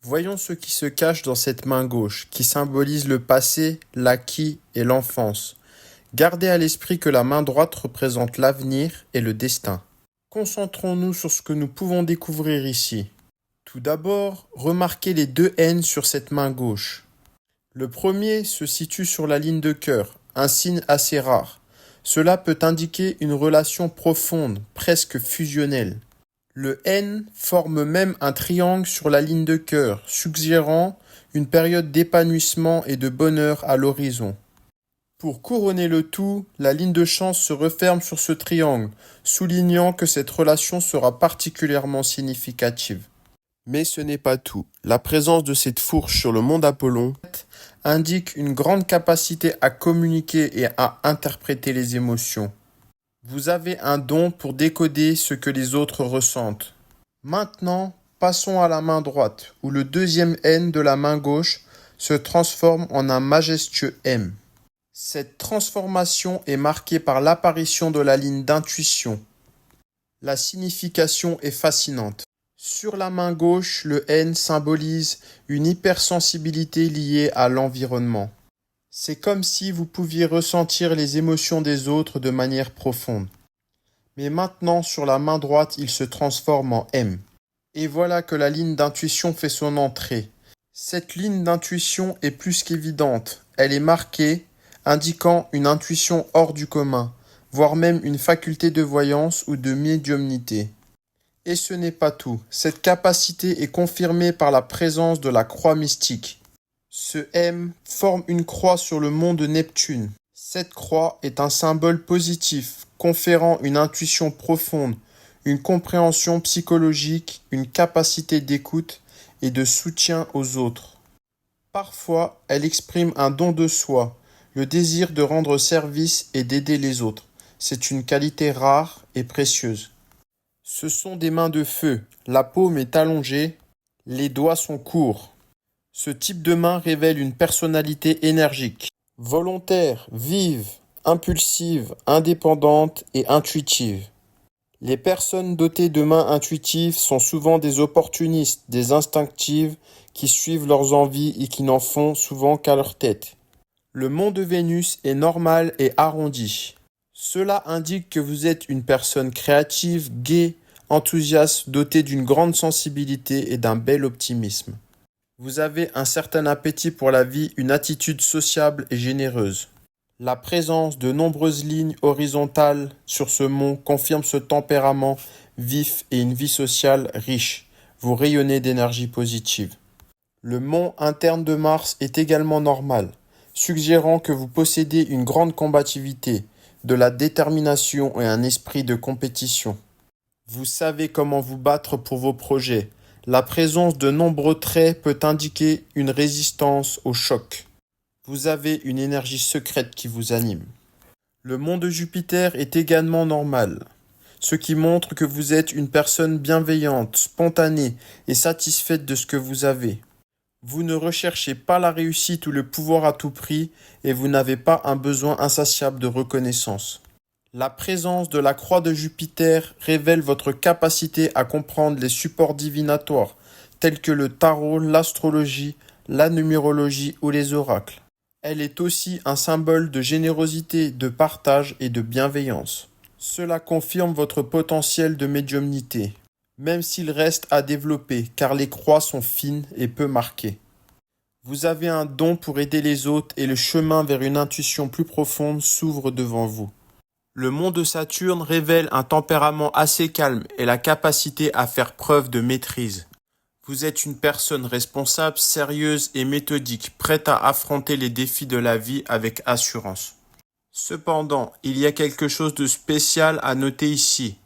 Voyons ce qui se cache dans cette main gauche, qui symbolise le passé, l'acquis et l'enfance. Gardez à l'esprit que la main droite représente l'avenir et le destin. Concentrons-nous sur ce que nous pouvons découvrir ici. Tout d'abord, remarquez les deux N sur cette main gauche. Le premier se situe sur la ligne de cœur, un signe assez rare. Cela peut indiquer une relation profonde, presque fusionnelle. Le N forme même un triangle sur la ligne de cœur, suggérant une période d'épanouissement et de bonheur à l'horizon. Pour couronner le tout, la ligne de chance se referme sur ce triangle, soulignant que cette relation sera particulièrement significative. Mais ce n'est pas tout. La présence de cette fourche sur le mont d'Apollon indique une grande capacité à communiquer et à interpréter les émotions. Vous avez un don pour décoder ce que les autres ressentent. Maintenant, passons à la main droite, où le deuxième N de la main gauche se transforme en un majestueux M. Cette transformation est marquée par l'apparition de la ligne d'intuition. La signification est fascinante. Sur la main gauche, le N symbolise une hypersensibilité liée à l'environnement. C'est comme si vous pouviez ressentir les émotions des autres de manière profonde. Mais maintenant, sur la main droite, il se transforme en M. Et voilà que la ligne d'intuition fait son entrée. Cette ligne d'intuition est plus qu'évidente. Elle est marquée, indiquant une intuition hors du commun, voire même une faculté de voyance ou de médiumnité. Et ce n'est pas tout. Cette capacité est confirmée par la présence de la croix mystique. Ce M forme une croix sur le mont de Neptune. Cette croix est un symbole positif, conférant une intuition profonde, une compréhension psychologique, une capacité d'écoute et de soutien aux autres. Parfois, elle exprime un don de soi, le désir de rendre service et d'aider les autres. C'est une qualité rare et précieuse. Ce sont des mains de feu, la paume est allongée, les doigts sont courts. Ce type de main révèle une personnalité énergique, volontaire, vive, impulsive, indépendante et intuitive. Les personnes dotées de mains intuitives sont souvent des opportunistes, des instinctives qui suivent leurs envies et qui n'en font souvent qu'à leur tête. Le mont de Vénus est normal et arrondi. Cela indique que vous êtes une personne créative, gaie, enthousiaste, dotée d'une grande sensibilité et d'un bel optimisme. Vous avez un certain appétit pour la vie, une attitude sociable et généreuse. La présence de nombreuses lignes horizontales sur ce mont confirme ce tempérament vif et une vie sociale riche. Vous rayonnez d'énergie positive. Le mont interne de Mars est également normal, suggérant que vous possédez une grande combativité, de la détermination et un esprit de compétition. Vous savez comment vous battre pour vos projets. La présence de nombreux traits peut indiquer une résistance au choc. Vous avez une énergie secrète qui vous anime. Le mont de Jupiter est également normal, ce qui montre que vous êtes une personne bienveillante, spontanée et satisfaite de ce que vous avez. Vous ne recherchez pas la réussite ou le pouvoir à tout prix et vous n'avez pas un besoin insatiable de reconnaissance. La présence de la croix de Jupiter révèle votre capacité à comprendre les supports divinatoires, tels que le tarot, l'astrologie, la numérologie ou les oracles. Elle est aussi un symbole de générosité, de partage et de bienveillance. Cela confirme votre potentiel de médiumnité, même s'il reste à développer, car les croix sont fines et peu marquées. Vous avez un don pour aider les autres et le chemin vers une intuition plus profonde s'ouvre devant vous. Le mont de Saturne révèle un tempérament assez calme et la capacité à faire preuve de maîtrise. Vous êtes une personne responsable, sérieuse et méthodique, prête à affronter les défis de la vie avec assurance. Cependant, il y a quelque chose de spécial à noter ici.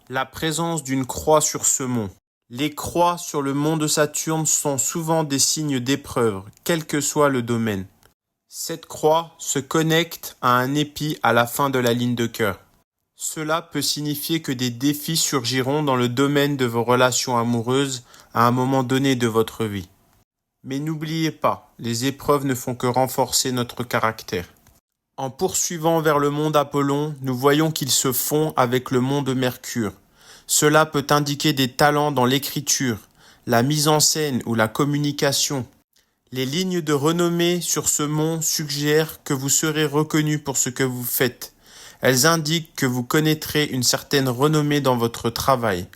La présence d'une croix sur ce mont. Les croix sur le mont de Saturne sont souvent des signes d'épreuve, quel que soit le domaine. Cette croix se connecte à un épi à la fin de la ligne de cœur. Cela peut signifier que des défis surgiront dans le domaine de vos relations amoureuses à un moment donné de votre vie. Mais n'oubliez pas, les épreuves ne font que renforcer notre caractère. En poursuivant vers le mont d'Apollon, nous voyons qu'il se fond avec le mont de Mercure. Cela peut indiquer des talents dans l'écriture, la mise en scène ou la communication. Les lignes de renommée sur ce mont suggèrent que vous serez reconnu pour ce que vous faites. Elles indiquent que vous connaîtrez une certaine renommée dans votre travail.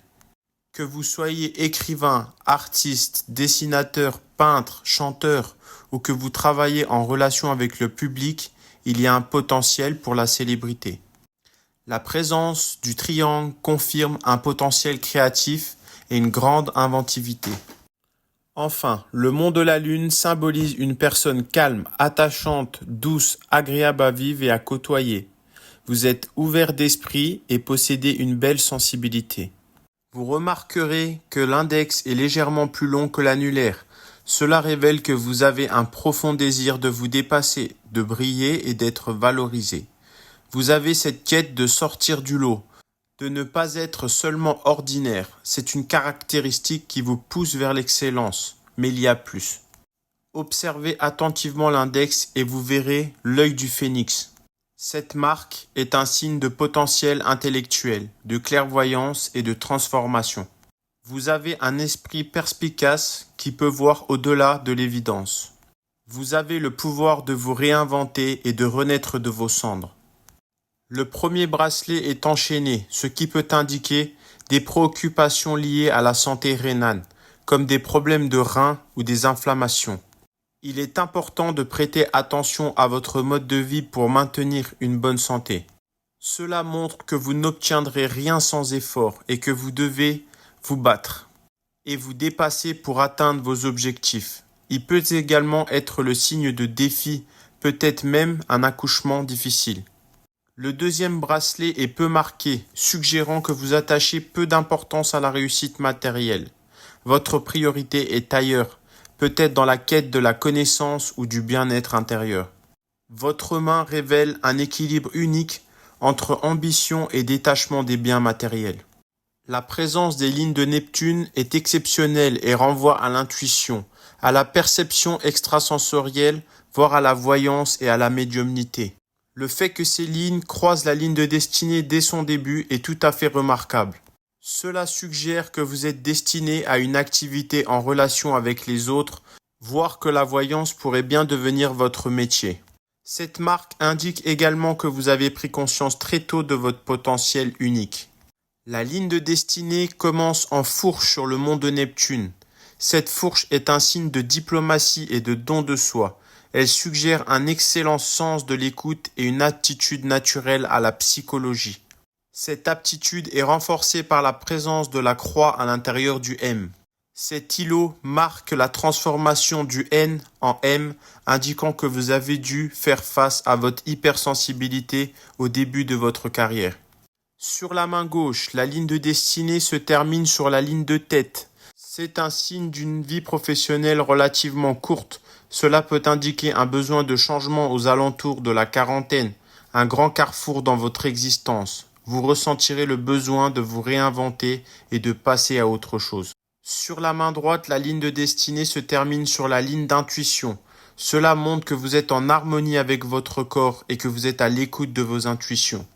Que vous soyez écrivain, artiste, dessinateur, peintre, chanteur ou que vous travaillez en relation avec le public, il y a un potentiel pour la célébrité. La présence du triangle confirme un potentiel créatif et une grande inventivité. Enfin, le mont de la Lune symbolise une personne calme, attachante, douce, agréable à vivre et à côtoyer. Vous êtes ouvert d'esprit et possédez une belle sensibilité. Vous remarquerez que l'index est légèrement plus long que l'annulaire. Cela révèle que vous avez un profond désir de vous dépasser, de briller et d'être valorisé. Vous avez cette quête de sortir du lot, de ne pas être seulement ordinaire. C'est une caractéristique qui vous pousse vers l'excellence, mais il y a plus. Observez attentivement l'index et vous verrez l'œil du phénix. Cette marque est un signe de potentiel intellectuel, de clairvoyance et de transformation. Vous avez un esprit perspicace qui peut voir au-delà de l'évidence. Vous avez le pouvoir de vous réinventer et de renaître de vos cendres. Le premier bracelet est enchaîné, ce qui peut indiquer des préoccupations liées à la santé rénale, comme des problèmes de reins ou des inflammations. Il est important de prêter attention à votre mode de vie pour maintenir une bonne santé. Cela montre que vous n'obtiendrez rien sans effort et que vous devez vous battre et vous dépasser pour atteindre vos objectifs. Il peut également être le signe de défi, peut-être même un accouchement difficile. Le deuxième bracelet est peu marqué, suggérant que vous attachez peu d'importance à la réussite matérielle. Votre priorité est ailleurs, peut-être dans la quête de la connaissance ou du bien-être intérieur. Votre main révèle un équilibre unique entre ambition et détachement des biens matériels. La présence des lignes de Neptune est exceptionnelle et renvoie à l'intuition, à la perception extrasensorielle, voire à la voyance et à la médiumnité. Le fait que ces lignes croisent la ligne de destinée dès son début est tout à fait remarquable. Cela suggère que vous êtes destiné à une activité en relation avec les autres, voire que la voyance pourrait bien devenir votre métier. Cette marque indique également que vous avez pris conscience très tôt de votre potentiel unique. La ligne de destinée commence en fourche sur le mont de Neptune. Cette fourche est un signe de diplomatie et de don de soi. Elle suggère un excellent sens de l'écoute et une aptitude naturelle à la psychologie. Cette aptitude est renforcée par la présence de la croix à l'intérieur du M. Cet îlot marque la transformation du N en M, indiquant que vous avez dû faire face à votre hypersensibilité au début de votre carrière. Sur la main gauche, la ligne de destinée se termine sur la ligne de tête. C'est un signe d'une vie professionnelle relativement courte. Cela peut indiquer un besoin de changement aux alentours de la quarantaine, un grand carrefour dans votre existence. Vous ressentirez le besoin de vous réinventer et de passer à autre chose. Sur la main droite, la ligne de destinée se termine sur la ligne d'intuition. Cela montre que vous êtes en harmonie avec votre corps et que vous êtes à l'écoute de vos intuitions.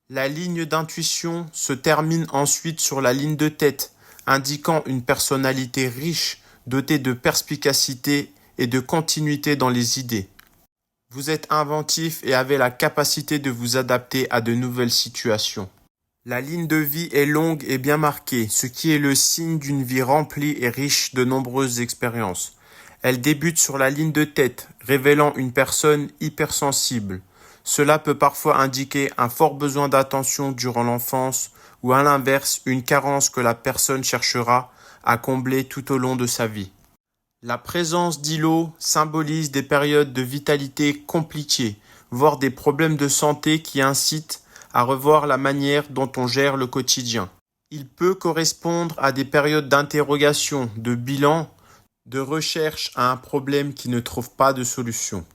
La ligne d'intuition se termine ensuite sur la ligne de tête, indiquant une personnalité riche, dotée de perspicacité et de continuité dans les idées. Vous êtes inventif et avez la capacité de vous adapter à de nouvelles situations. La ligne de vie est longue et bien marquée, ce qui est le signe d'une vie remplie et riche de nombreuses expériences. Elle débute sur la ligne de tête, révélant une personne hypersensible. Cela peut parfois indiquer un fort besoin d'attention durant l'enfance ou à l'inverse une carence que la personne cherchera à combler tout au long de sa vie. La présence d'îlots symbolise des périodes de vitalité compliquées, voire des problèmes de santé qui incitent à revoir la manière dont on gère le quotidien. Il peut correspondre à des périodes d'interrogation, de bilan, de recherche à un problème qui ne trouve pas de solution.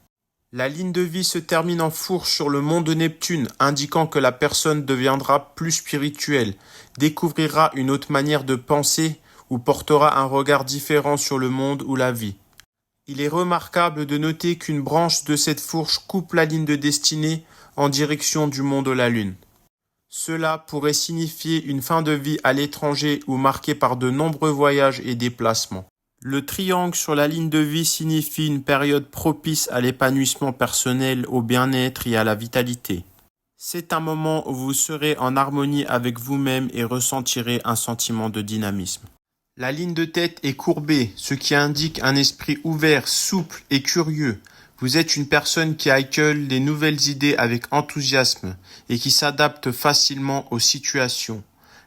La ligne de vie se termine en fourche sur le mont de Neptune, indiquant que la personne deviendra plus spirituelle, découvrira une autre manière de penser ou portera un regard différent sur le monde ou la vie. Il est remarquable de noter qu'une branche de cette fourche coupe la ligne de destinée en direction du mont de la Lune. Cela pourrait signifier une fin de vie à l'étranger ou marquée par de nombreux voyages et déplacements. Le triangle sur la ligne de vie signifie une période propice à l'épanouissement personnel, au bien-être et à la vitalité. C'est un moment où vous serez en harmonie avec vous-même et ressentirez un sentiment de dynamisme. La ligne de tête est courbée, ce qui indique un esprit ouvert, souple et curieux. Vous êtes une personne qui accueille les nouvelles idées avec enthousiasme et qui s'adapte facilement aux situations.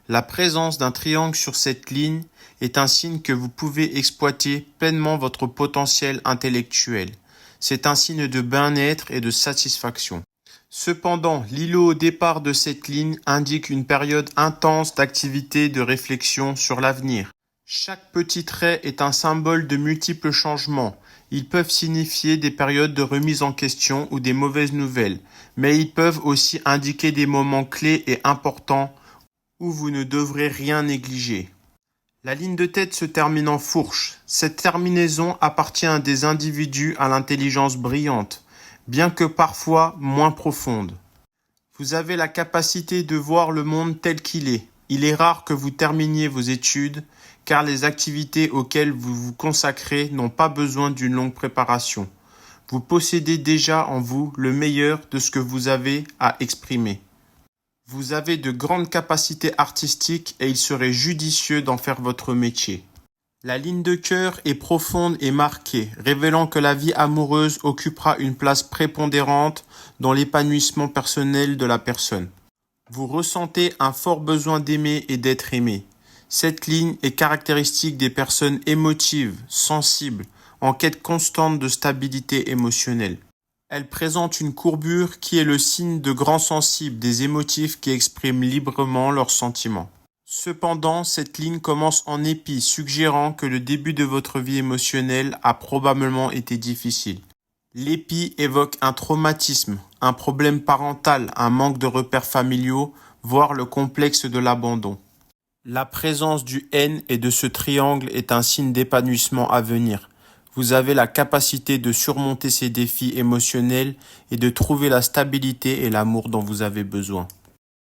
La présence d'un triangle sur cette ligne est un signe que vous pouvez exploiter pleinement votre potentiel intellectuel. C'est un signe de bien-être et de satisfaction. Cependant, l'îlot au départ de cette ligne indique une période intense d'activité de réflexion sur l'avenir. Chaque petit trait est un symbole de multiples changements. Ils peuvent signifier des périodes de remise en question ou des mauvaises nouvelles, mais ils peuvent aussi indiquer des moments clés et importants où vous ne devrez rien négliger. La ligne de tête se termine en fourche. Cette terminaison appartient à des individus à l'intelligence brillante, bien que parfois moins profonde. Vous avez la capacité de voir le monde tel qu'il est. Il est rare que vous terminiez vos études, car les activités auxquelles vous vous consacrez n'ont pas besoin d'une longue préparation. Vous possédez déjà en vous le meilleur de ce que vous avez à exprimer. Vous avez de grandes capacités artistiques et il serait judicieux d'en faire votre métier. La ligne de cœur est profonde et marquée, révélant que la vie amoureuse occupera une place prépondérante dans l'épanouissement personnel de la personne. Vous ressentez un fort besoin d'aimer et d'être aimé. Cette ligne est caractéristique des personnes émotives, sensibles, en quête constante de stabilité émotionnelle. Elle présente une courbure qui est le signe de grands sensibles, des émotifs qui expriment librement leurs sentiments. Cependant, cette ligne commence en épi, suggérant que le début de votre vie émotionnelle a probablement été difficile. L'épi évoque un traumatisme, un problème parental, un manque de repères familiaux, voire le complexe de l'abandon. La présence du N et de ce triangle est un signe d'épanouissement à venir. Vous avez la capacité de surmonter ces défis émotionnels et de trouver la stabilité et l'amour dont vous avez besoin.